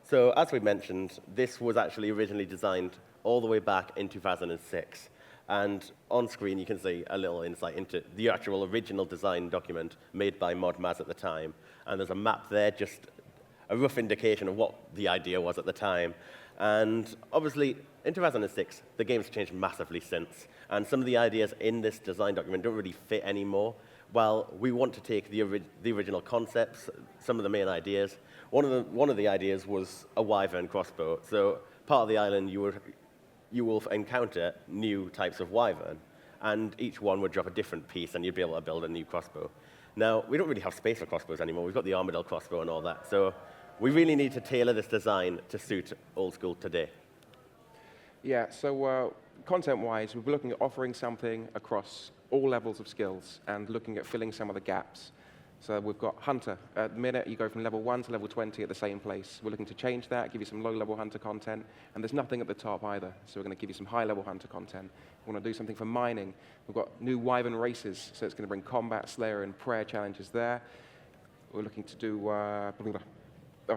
So as we mentioned, this was actually originally designed all the way back in 2006. And on screen, you can see a little insight into the actual original design document made by ModMaz at the time. And there's a map there, just a rough indication of what the idea was at the time. And obviously, in 2006, the game's changed massively since. And some of the ideas in this design document don't really fit anymore. While we want to take the original concepts, some of the main ideas, one of the ideas was a wyvern crossbow. So part of the island, you will encounter new types of wyvern, and each one would drop a different piece, and you'd be able to build a new crossbow. Now, we don't really have space for crossbows anymore. We've got the Armadale crossbow and all that. So we really need to tailor this design to suit Old School today. Yeah, so content-wise, we'll be looking at offering something across all levels of skills and looking at filling some of the gaps. So we've got Hunter. At the minute, you go from level 1 to level 20 at the same place. We're looking to change that, give you some low-level Hunter content, and there's nothing at the top either. So we're going to give you some high-level Hunter content. We want to do something for mining. We've got new Wyvern races, so it's going to bring combat, slayer, and prayer challenges there. We're looking to do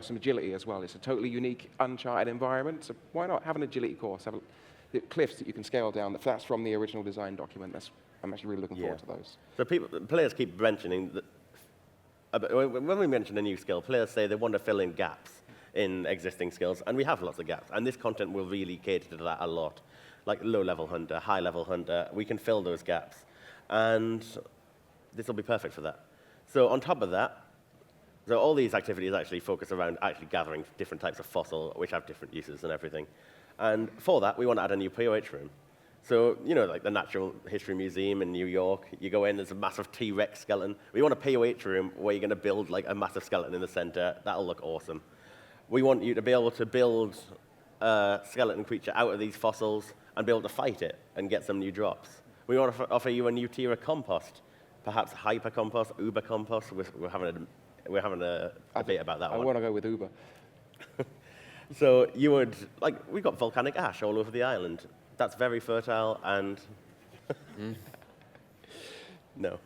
some agility as well. It's a totally unique, uncharted environment, so why not have an agility course? Have the cliffs that you can scale down. That's from the original design document. I'm actually really looking forward to those. So players keep mentioning that. When we mention a new skill, players say they want to fill in gaps in existing skills, and we have lots of gaps, and this content will really cater to that a lot. Like low-level hunter, high-level hunter, we can fill those gaps, and this will be perfect for that. So on top of that, so all these activities actually focus around actually gathering different types of fossil, which have different uses and everything. And for that, we want to add a new POH room. So, you know, like the Natural History Museum in New York, you go in, there's a massive T-Rex skeleton. We want a POH room where you're going to build like a massive skeleton in the center. That'll look awesome. We want you to be able to build a skeleton creature out of these fossils and be able to fight it and get some new drops. We want to offer you a new tier of compost, perhaps hyper compost, uber compost. We're having a debate about that one. I want to go with Uber. So you would, like, we've got volcanic ash all over the island. That's very fertile and no.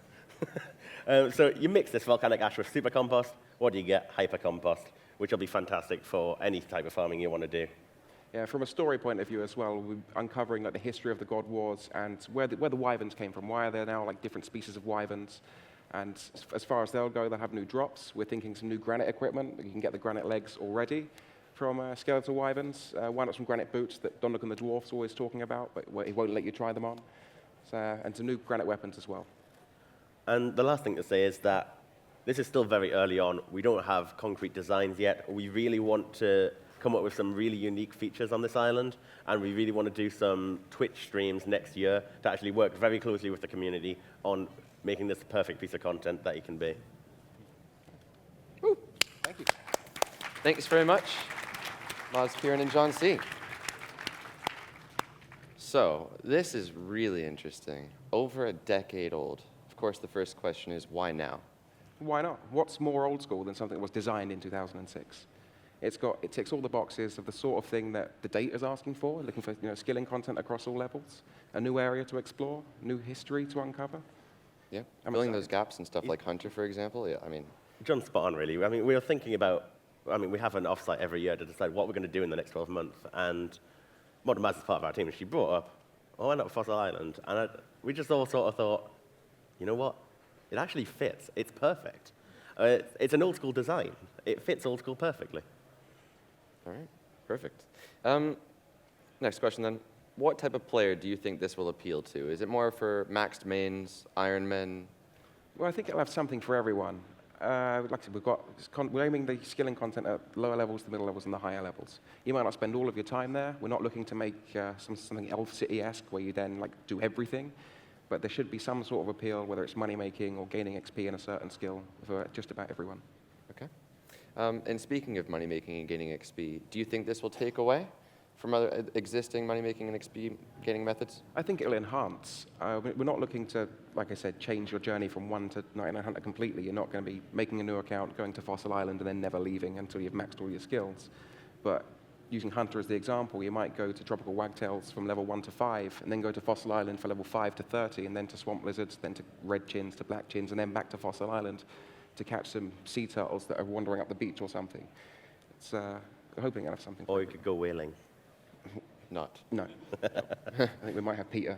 So you mix this volcanic ash with super compost. What do you get? Hyper compost, which will be fantastic for any type of farming you want to do. Yeah, from a story point of view as well, we're uncovering like the history of the God Wars and where the wyverns came from. Why are there now like different species of wyverns? And as far as they'll go, they'll have new drops. We're thinking some new granite equipment. You can get the granite legs already from skeletal wyverns. Why not some granite boots that Donald and the Dwarf's always talking about, but he won't let you try them on. So, and some new granite weapons as well. And the last thing to say is that this is still very early on. We don't have concrete designs yet. We really want to come up with some really unique features on this island, and we really want to do some Twitch streams next year to actually work very closely with the community on making this the perfect piece of content that it can be. Woo. Thank you. Thanks very much, Maz, Kieran, and John C. So, this is really interesting. Over a decade old. Of course, the first question is, why now? Why not? What's more old school than something that was designed in 2006? It ticks all the boxes of the sort of thing that the data is asking for, looking for skilling content across all levels, a new area to explore, new history to uncover. Yeah, filling those gaps and stuff like Hunter, for example. Yeah, I mean, John's spot on, really. I mean, we were thinking about, we have an offsite every year to decide what we're going to do in the next 12 months. And Modern Maz is part of our team, and she brought up, why not Fossil Island? And we just all sort of thought, you know what? It actually fits. It's perfect. It's an old school design. It fits old school perfectly. all right, perfect. Next question then. What type of player do you think this will appeal to? Is it more for maxed mains, Ironmen? Well, I think it'll have something for everyone. Like I said, we're aiming the skilling content at lower levels, the middle levels, and the higher levels. You might not spend all of your time there. We're not looking to make something Elf City-esque where you then do everything. But there should be some sort of appeal, whether it's money-making or gaining XP in a certain skill, for just about everyone. Okay. And speaking of money-making and gaining XP, do you think this will take away from other existing money-making and XP gaining methods? I think it'll enhance. We're not looking to, like I said, change your journey from 1 to 99 Hunter completely. You're not going to be making a new account, going to Fossil Island, and then never leaving until you've maxed all your skills. But using Hunter as the example, you might go to Tropical Wagtails from level 1 to 5, and then go to Fossil Island for level 5 to 30, and then to Swamp Lizards, then to Red Chins, to Black Chins, and then back to Fossil Island to catch some sea turtles that are wandering up the beach or something. hoping I'll have something. Or you could go whaling. Not. No. I think we might have Peter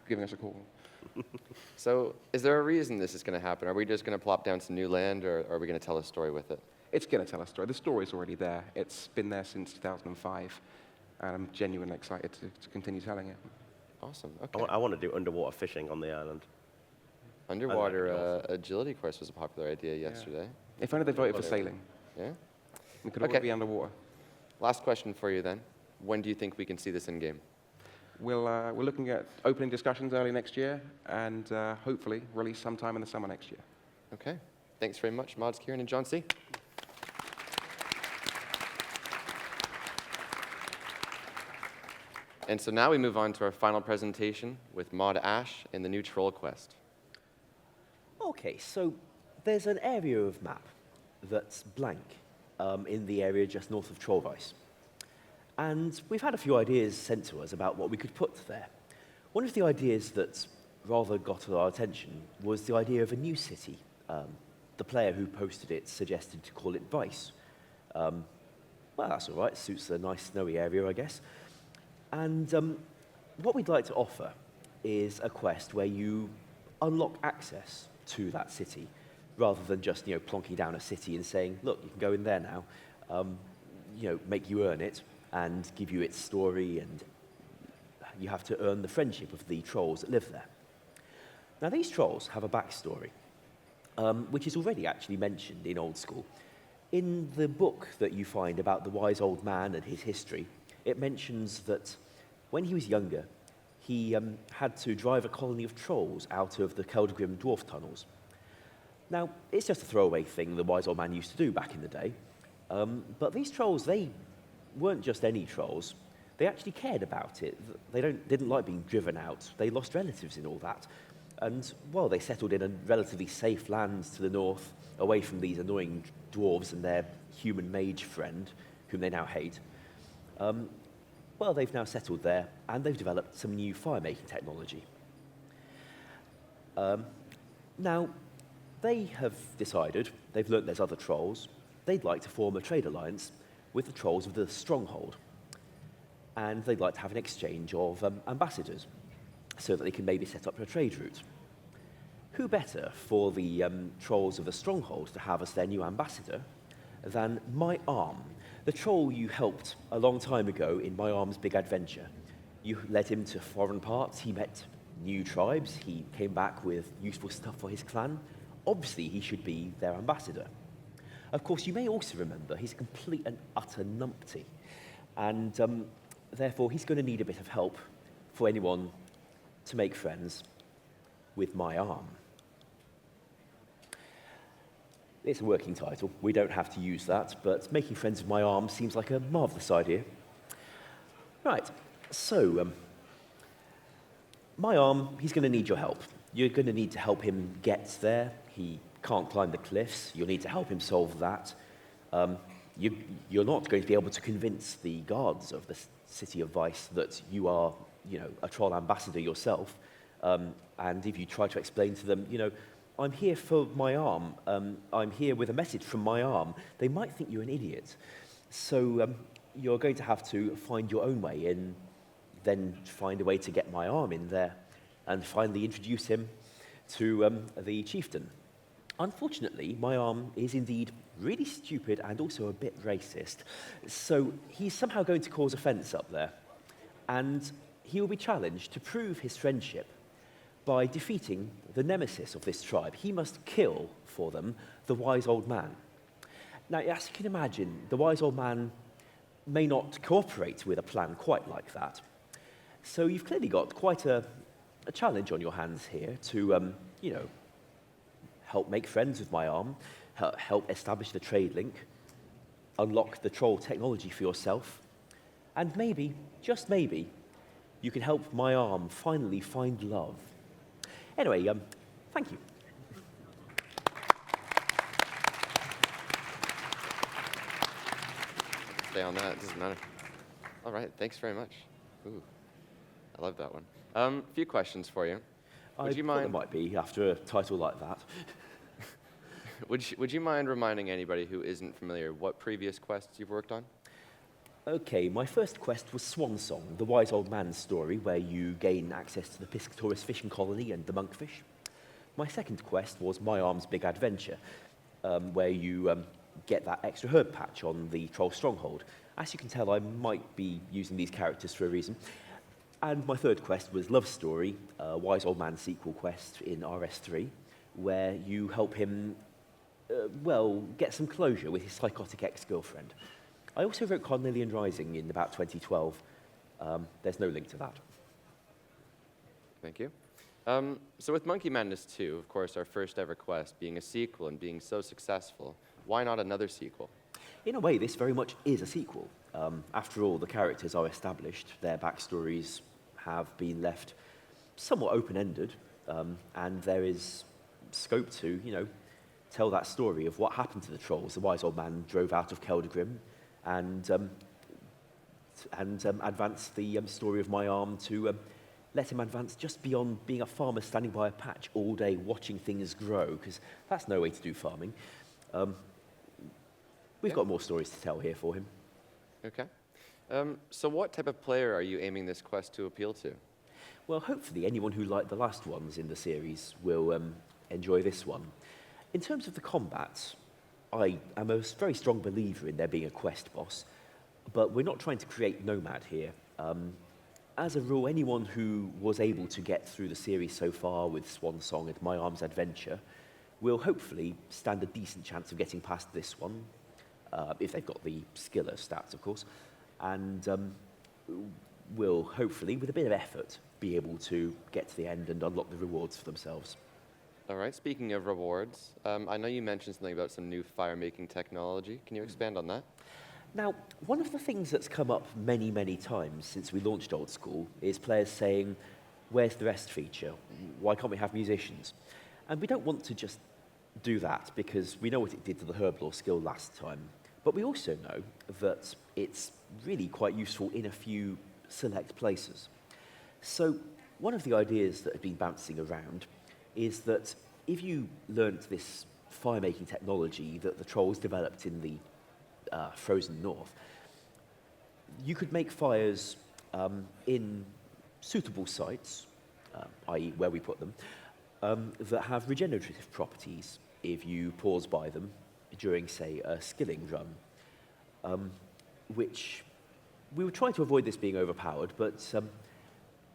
giving us a call. So is there a reason this is going to happen? Are we just going to plop down to new land, or are we going to tell a story with it? It's going to tell a story. The story's already there. It's been there since 2005, and I'm genuinely excited to continue telling it. Awesome. I Okay. want, I want to do underwater fishing on the island. Underwater awesome. agility course was a popular idea yesterday. If only they voted for Whatever. sailing. Yeah. We could Okay. all be underwater. Last question for you then. When do you think we can see this in game? We're looking at opening discussions early next year, and hopefully release sometime in the summer next year. Okay. Thanks very much, Mods Kieran and John C. And so now we move on to our final presentation with Mod Ash and the new Troll Quest. Okay, so there's an area of map that's blank in the area just north of Trollvice. And we've had a few ideas sent to us about what we could put there. One of the ideas that rather got our attention was the idea of a new city. The player who posted it suggested to call it Vice. Well, that's all right, suits the nice snowy area, I guess. And what we'd like to offer is a quest where you unlock access to that city, rather than just plonking down a city and saying, look, you can go in there now, make you earn it and give you its story, and you have to earn the friendship of the trolls that live there. Now, these trolls have a backstory, which is already actually mentioned in Old School. In the book that you find about the wise old man and his history, it mentions that when he was younger, he had to drive a colony of trolls out of the Keldgrim dwarf tunnels. Now, it's just a throwaway thing the wise old man used to do back in the day, but these trolls, they weren't just any trolls. They actually cared about it. They didn't like being driven out. They lost relatives in all that. And, well, they settled in a relatively safe land to the north, away from these annoying dwarves and their human mage friend, whom they now hate. Well, they've now settled there, and they've developed some new fire-making technology. Now, they have decided, they've learnt there's other trolls, they'd like to form a trade alliance with the trolls of the Stronghold. And they'd like to have an exchange of ambassadors, so that they can maybe set up a trade route. Who better for the trolls of the Stronghold to have as their new ambassador than My Arm, the troll you helped a long time ago in My Arm's big adventure. You led him to foreign parts, he met new tribes, he came back with useful stuff for his clan. Obviously, he should be their ambassador. Of course, you may also remember he's a complete and utter numpty, and therefore he's going to need a bit of help for anyone to make friends with My Arm. It's a working title. We don't have to use that, but making friends with My Arm seems like a marvellous idea. Right, so My Arm, he's going to need your help. You're going to need to help him get there. He can't climb the cliffs. You'll need to help him solve that. You're not going to be able to convince the guards of the City of Vice that you are, a troll ambassador yourself. And if you try to explain to them, I'm here for My Arm. I'm here with a message from My Arm. They might think you're an idiot. So you're going to have to find your own way in, then find a way to get My Arm in there, and finally introduce him to the chieftain. Unfortunately, My Arm is indeed really stupid and also a bit racist. So he's somehow going to cause offence up there. And he will be challenged to prove his friendship by defeating the nemesis of this tribe. He must kill for them the wise old man. Now, as you can imagine, the wise old man may not cooperate with a plan quite like that. So you've clearly got quite a challenge on your hands here to, help make friends with My Arm, help establish the trade link, unlock the troll technology for yourself, and maybe, just maybe, you can help My Arm finally find love. Anyway, thank you. Stay on that, it doesn't matter. All right, thanks very much. Ooh, I love that one. A few questions for you. Would you I thought mind? there might be after a title like that. Would you mind reminding anybody who isn't familiar what previous quests you've worked on? Okay, my first quest was Swan Song, the wise old man's story, where you gain access to the Piscatorius fishing colony and the monkfish. My second quest was My Arm's Big Adventure, where you get that extra herb patch on the Troll Stronghold. As you can tell, I might be using these characters for a reason. And my third quest was Love Story, Wise Old Man sequel quest in RS3, where you help him, well, get some closure with his psychotic ex-girlfriend. I also wrote Carnelian Rising in about 2012. There's no link to that. Thank you. So with Monkey Madness 2, of course, our first ever quest, being a sequel and being so successful, why not another sequel? In a way, this very much is a sequel. After all, the characters are established, their backstories have been left somewhat open-ended, and there is scope to, tell that story of what happened to the trolls. The wise old man drove out of Keldegrim and advance the story of my arm to let him advance just beyond being a farmer standing by a patch all day watching things grow, because that's no way to do farming. We've got more stories to tell here for him. Okay. So what type of player are you aiming this quest to appeal to? Well, hopefully anyone who liked the last ones in the series will enjoy this one. In terms of the combat, I am a very strong believer in there being a quest boss, but we're not trying to create Nomad here. As a rule, anyone who was able to get through the series so far with Swan Song and My Arm's Adventure will hopefully stand a decent chance of getting past this one, if they've got the skiller stats, of course, and will hopefully, with a bit of effort, be able to get to the end and unlock the rewards for themselves. All right, speaking of rewards, I know you mentioned something about some new fire-making technology. Can you expand on that? Now, one of the things that's come up many, many times since we launched Old School is players saying, where's the rest feature? Why can't we have musicians? And we don't want to just do that because we know what it did to the Herblore skill last time. But we also know that it's really quite useful in a few select places. So one of the ideas that had been bouncing around is that if you learnt this fire-making technology that the trolls developed in the frozen north, you could make fires in suitable sites, i.e. where we put them, that have regenerative properties if you pause by them during, say, a skilling run, which we would try to avoid this being overpowered, but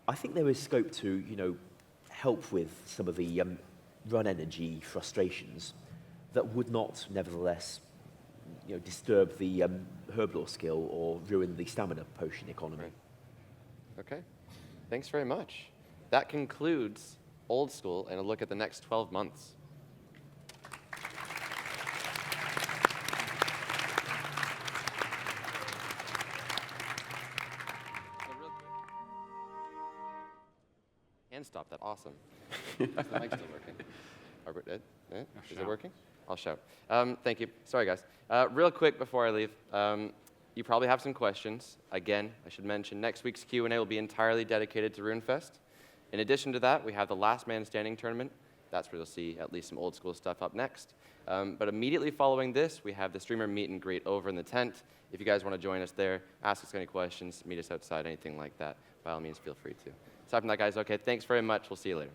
I think there is scope to, help with some of the run energy frustrations that would not, nevertheless, disturb the Herblore skill or ruin the stamina potion economy. Right. Okay, thanks very much. That concludes Old School and a look at the next 12 months. And stop that, awesome. Is the mic still working? Is it working? I'll shout. Thank you. Sorry, guys. Real quick before I leave, you probably have some questions. Again, I should mention next week's Q&A will be entirely dedicated to RuneFest. In addition to that, we have the Last Man Standing tournament. That's where you'll see at least some Old School stuff up next. But immediately following this, we have the streamer meet and greet over in the tent. If you guys want to join us there, ask us any questions, meet us outside, anything like that, by all means, feel free to. Aside from that, guys, okay, thanks very much. We'll see you later.